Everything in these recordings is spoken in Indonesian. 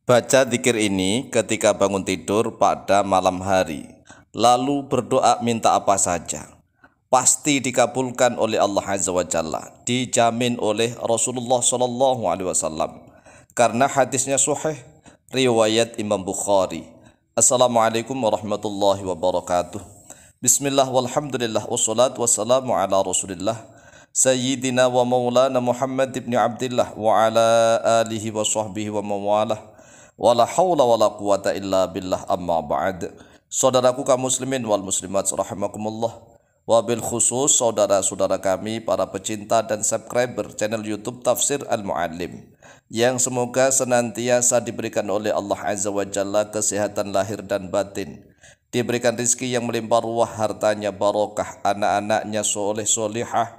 Baca dzikir ini ketika bangun tidur pada malam hari, lalu berdoa minta apa saja. Pasti dikabulkan oleh Allah Azza wa Jalla, dijamin oleh Rasulullah Sallallahu Alaihi Wasallam. Karena hadisnya sahih, riwayat Imam Bukhari. Assalamualaikum warahmatullahi wabarakatuh. Bismillah walhamdulillah wassalatu wassalamu ala Rasulillah Sayyidina wa maulana Muhammad ibn Abdillah wa ala alihi wa sahbihi wa mawalah. Wala haula wala quwata illa billah, amma ba'd. Saudaraku kaum muslimin wal muslimat rahimakumullah, wabil khusus saudara-saudara kami para pecinta dan subscriber channel YouTube Tafsir Al-Muallim, yang semoga senantiasa diberikan oleh Allah Azza wa Jalla kesehatan lahir dan batin, diberikan rizki yang melimpah ruah, hartanya barokah, anak-anaknya soleh solihah,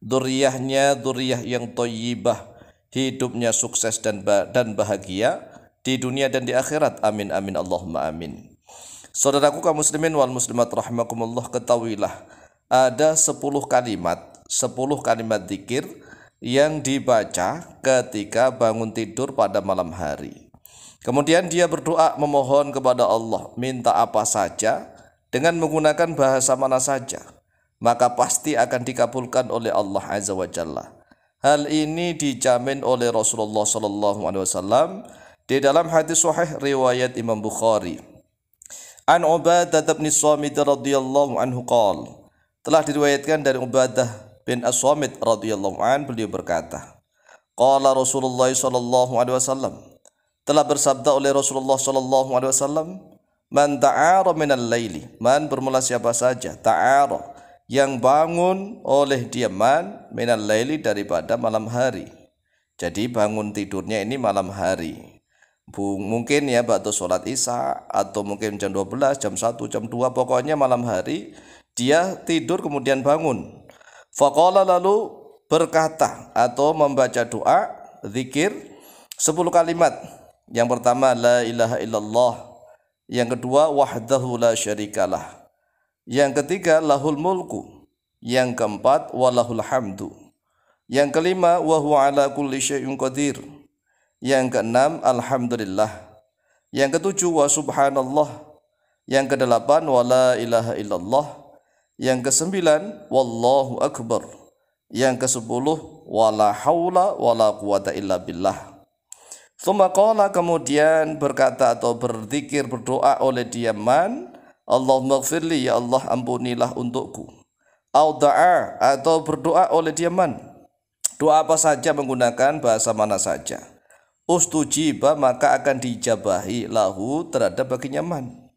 dzurriyyahnya dzurriyyah yang thayyibah, hidupnya sukses dan bahagia di dunia dan di akhirat. Amin amin Allahumma amin. Saudaraku kaum muslimin wal muslimat rahimakumullah, ketahuilah ada 10 kalimat zikir yang dibaca ketika bangun tidur pada malam hari. Kemudian dia berdoa memohon kepada Allah, minta apa saja dengan menggunakan bahasa mana saja, maka pasti akan dikabulkan oleh Allah Azza wa Jalla. Hal ini dijamin oleh Rasulullah Sallallahu Alaihi Wasallam di dalam hadis sahih riwayat Imam Bukhari. An Ubadah bin Samit radhiyallahu anhu qala, telah diriwayatkan dari Ubadah bin As-Samit radhiyallahu anhu, beliau berkata, qala Rasulullah sallallahu alaihi wasallam, telah bersabda oleh Rasulullah sallallahu alaihi wasallam, man ta'ara minal laili, man bermula siapa saja, ta'ara yang bangun oleh dia, man minal laili daripada malam hari. Jadi bangun tidurnya ini malam hari. Mungkin ya waktu sholat isya, atau mungkin jam 12, jam 1, jam 2, pokoknya malam hari dia tidur kemudian bangun. Faqala, lalu berkata atau membaca doa zikir 10 kalimat. Yang pertama la ilaha illallah, yang kedua wahdahu la syarikalah, yang ketiga lahul mulku, yang keempat walahul hamdu, yang kelima wa huwa ala kulli syai'in qadir, yang keenam alhamdulillah, yang ketujuh wa subhanallah, yang kedelapan wa la ilaha illallah, yang kesembilan wallahu akbar, yang kesepuluh wala haula wala quwata illa billah. Tsumma qala, kemudian berkata atau berzikir berdoa oleh dia, man Allahumma gfirli, ya Allah ampunilah untukku. Au da'a, atau berdoa oleh dia man, doa apa saja menggunakan bahasa mana saja, ustujiba, maka akan dijabahi lahu, terhadap baginya man.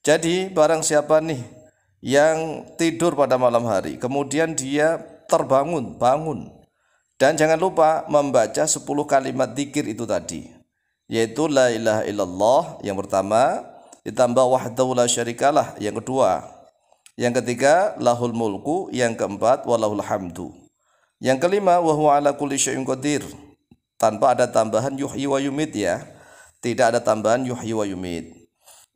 Jadi barang siapa nih yang tidur pada malam hari kemudian dia bangun, dan jangan lupa membaca 10 kalimat zikir itu tadi, yaitu la ilaha illallah yang pertama, ditambah wahdahu la syarikalah yang kedua, yang ketiga lahul mulku, yang keempat walahul hamdu, yang kelima wa huwa ala kulli syai'in qadir, tanpa ada tambahan yuhyi wa yumit, ya, tidak ada tambahan yuhyi wa yumit.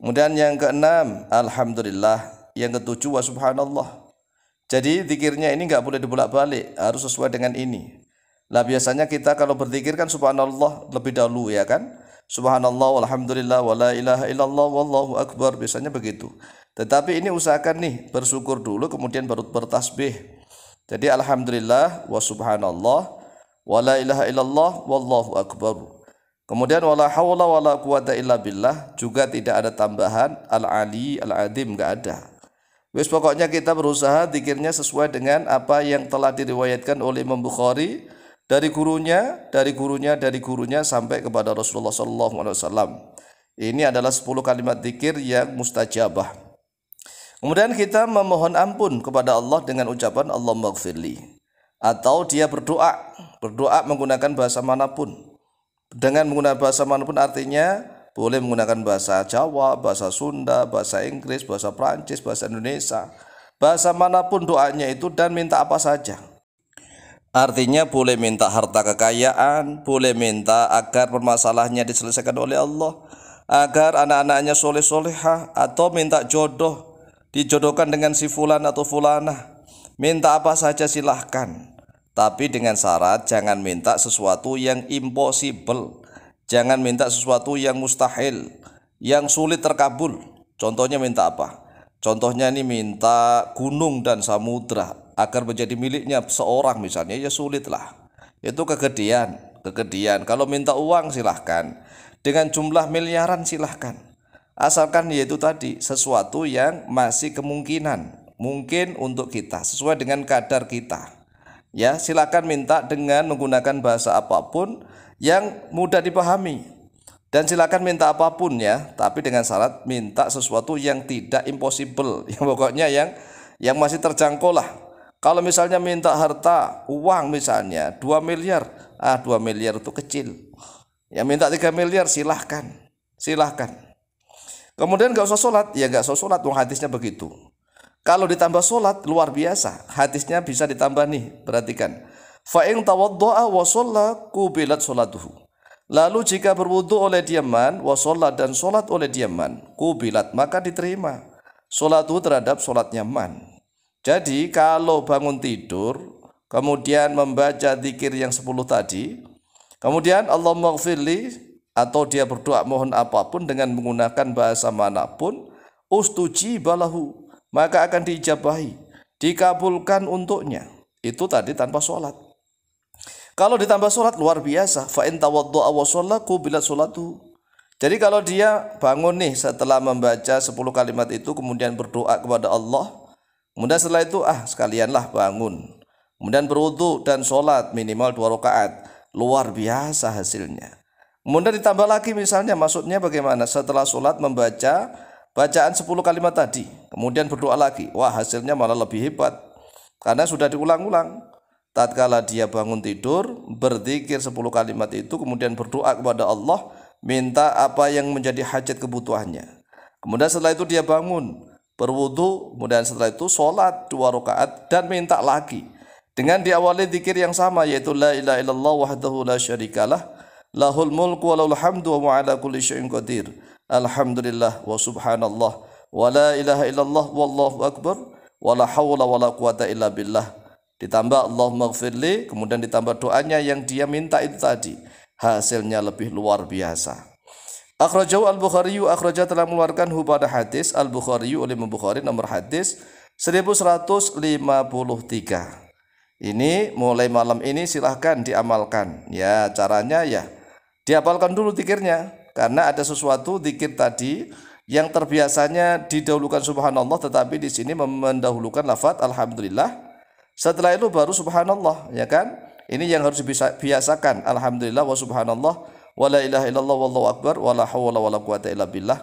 Kemudian yang keenam alhamdulillah, yang ketujuh wa subhanallah. Jadi zikirnya ini enggak boleh dibolak-balik, harus sesuai dengan ini. Lah biasanya kita kalau berzikir kan subhanallah lebih dahulu, ya kan, subhanallah walhamdulillah wa la ilaha illallah wallahu akbar, biasanya begitu. Tetapi ini usahakan nih bersyukur dulu kemudian baru bertasbih. Jadi alhamdulillah wa subhanallah wa la ilaha illallah wallahu akbar. Kemudian wala haula wala quwata illa billah, juga tidak ada tambahan al-ali al-adim, enggak ada. Wis pokoknya kita berusaha zikirnya sesuai dengan apa yang telah diriwayatkan oleh Imam Bukhari dari gurunya sampai kepada Rasulullah sallallahu alaihi wasallam. Ini adalah 10 kalimat zikir yang mustajabah. Kemudian kita memohon ampun kepada Allah dengan ucapan Allahumma gfirli, atau dia berdoa menggunakan bahasa manapun. Dengan menggunakan bahasa manapun artinya boleh menggunakan bahasa Jawa, bahasa Sunda, bahasa Inggris, bahasa Prancis, bahasa Indonesia, bahasa manapun doanya itu, dan minta apa saja. Artinya boleh minta harta kekayaan, boleh minta agar permasalahannya diselesaikan oleh Allah, agar anak-anaknya soleh-solehah, atau minta jodoh, dijodohkan dengan si fulan atau fulanah. Minta apa saja silahkan, tapi dengan syarat jangan minta sesuatu yang impossible, Jangan minta sesuatu yang mustahil, yang sulit terkabul. Contohnya minta apa? Contohnya ini minta gunung dan samudra agar menjadi miliknya seorang misalnya, ya sulit lah. Itu kegedean. Kalau minta uang silahkan, dengan jumlah miliaran silahkan. Asalkan yaitu tadi sesuatu yang masih kemungkinan mungkin untuk kita sesuai dengan kadar kita. Ya, silakan minta dengan menggunakan bahasa apapun yang mudah dipahami. Dan silakan minta apapun ya, tapi dengan syarat minta sesuatu yang tidak impossible, yang pokoknya yang masih terjangkau lah. Kalau misalnya minta harta, uang misalnya 2 miliar, 2 miliar itu kecil. Ya minta 3 miliar silahkan. Kemudian gak usah sholat, ya gak usah sholat, hadisnya begitu. Kalau ditambah sholat luar biasa, hadisnya bisa ditambah nih, perhatikan. Fa'ing tawaddo'a wa sholla kubilat sholatuhu. Lalu jika berwudu oleh diaman, wa sholla dan sholat oleh diaman, kubilat maka diterima sholatuhu terhadap sholatnya man. Jadi kalau bangun tidur, kemudian membaca zikir yang 10 tadi, kemudian Allahumma gfirli, atau dia berdoa mohon apapun dengan menggunakan bahasa manapun, ustujibalahu, maka akan diijabahi, dikabulkan untuknya. Itu tadi tanpa sholat. Kalau ditambah sholat luar biasa. Fa in tawaddo'a wa shalla qubilat sholatuhu. Jadi kalau dia bangun nih setelah membaca 10 kalimat itu, kemudian berdoa kepada Allah, kemudian setelah itu sekalianlah bangun, kemudian berwudu dan sholat minimal 2 rakaat, luar biasa hasilnya. Kemudian ditambah lagi misalnya, maksudnya bagaimana? Setelah sholat membaca bacaan 10 kalimat tadi, kemudian berdoa lagi, wah hasilnya malah lebih hebat karena sudah diulang-ulang. Tatkala dia bangun tidur, berzikir 10 kalimat itu, kemudian berdoa kepada Allah, minta apa yang menjadi hajat kebutuhannya. Kemudian setelah itu dia bangun, berwudu, kemudian setelah itu sholat 2 rakaat dan minta lagi dengan diawali zikir yang sama, yaitu la ilaha illallah wahdahu la syarikalah, lahul mulku wa lahul hamdu wa huwa ala kulli syai'in qadir. Alhamdulillah wa subhanallah wa la ilaha illallah wallahu akbar wa la hawla wa la quwata illa billah. Ditambah Allahumma gfirli, kemudian ditambah doanya yang dia minta itu tadi, hasilnya lebih luar biasa. Akhrajahu al-Bukhari, akhraja telah mengeluarkan pada hadis al-Bukhari oleh Imam Bukhari nomor hadis 1153. Ini mulai malam ini silahkan diamalkan. Ya caranya ya dihafalkan dulu zikirnya, karena ada sesuatu zikir tadi yang terbiasanya didahulukan subhanallah, tetapi di sini mendahulukan lafaz alhamdulillah. Setelah itu baru subhanallah, ya kan? Ini yang harus dibiasakan. Alhamdulillah wa subhanallah wa la ilaha illallah wallahu akbar wa la hawla wa la quwata illa billah.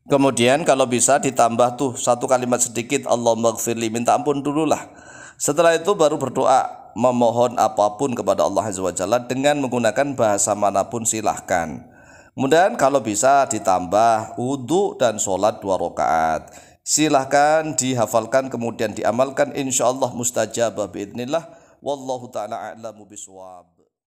Kemudian kalau bisa ditambah tuh 1 kalimat sedikit, Allahumma gfirli, minta ampun dululah. Setelah itu baru berdoa, memohon apapun kepada Allah Azza wa Jalla dengan menggunakan bahasa manapun silahkan. Kemudian kalau bisa ditambah wudu dan sholat 2 rakaat. Silahkan dihafalkan kemudian diamalkan, insyaallah mustajabah biidznillah. Wallahu ta'ala a'lamu bishawab.